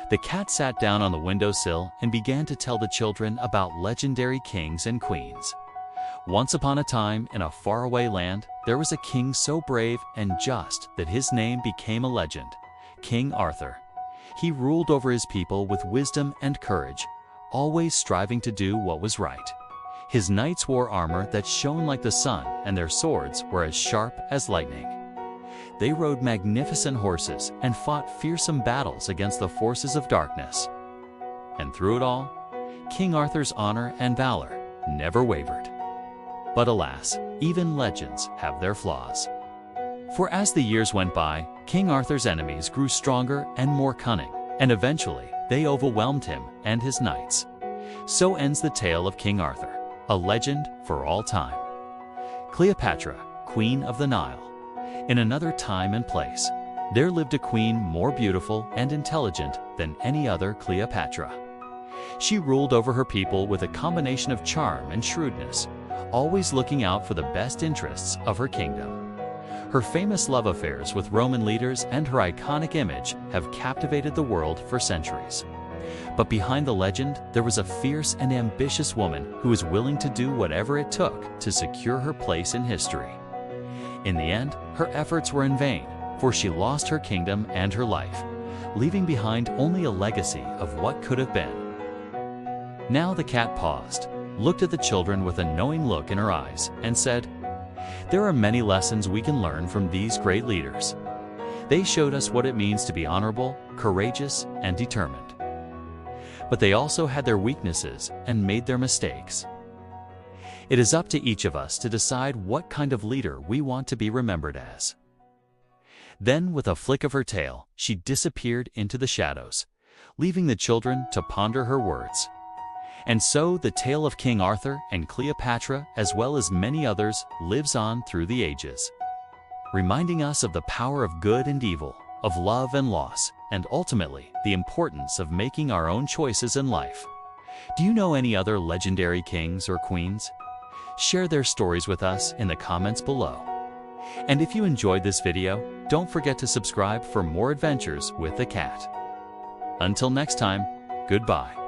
The cat sat down on the windowsill and began to tell the children about legendary kings and queens. Once upon a time, in a faraway land, there was a king so brave and just that his name became a legend, King Arthur. He ruled over his people with wisdom and courage, always striving to do what was right. His knights wore armor that shone like the sun, and their swords were as sharp as lightning. They rode magnificent horses and fought fearsome battles against the forces of darkness. And through it all, King Arthur's honor and valor never wavered. But alas, even legends have their flaws. For as the years went by, King Arthur's enemies grew stronger and more cunning, and eventually they overwhelmed him and his knights. So ends the tale of King Arthur, a legend for all time. Cleopatra, Queen of the Nile. In another time and place, there lived a queen more beautiful and intelligent than any other Cleopatra. She ruled over her people with a combination of charm and shrewdness, always looking out for the best interests of her kingdom. Her famous love affairs with Roman leaders and her iconic image have captivated the world for centuries. But behind the legend, there was a fierce and ambitious woman who was willing to do whatever it took to secure her place in history. In the end, her efforts were in vain, for she lost her kingdom and her life, leaving behind only a legacy of what could have been. Now the cat paused, looked at the children with a knowing look in her eyes, and said, "There are many lessons we can learn from these great leaders. They showed us what it means to be honorable, courageous, and determined. But they also had their weaknesses and made their mistakes. It is up to each of us to decide what kind of leader we want to be remembered as." Then, with a flick of her tail, she disappeared into the shadows, leaving the children to ponder her words. And so the tale of King Arthur and Cleopatra, as well as many others, lives on through the ages, reminding us of the power of good and evil, of love and loss, and ultimately the importance of making our own choices in life. Do you know any other legendary kings or queens? Share their stories with us in the comments below. And if you enjoyed this video, don't forget to subscribe for more adventures with the cat. Until next time, goodbye.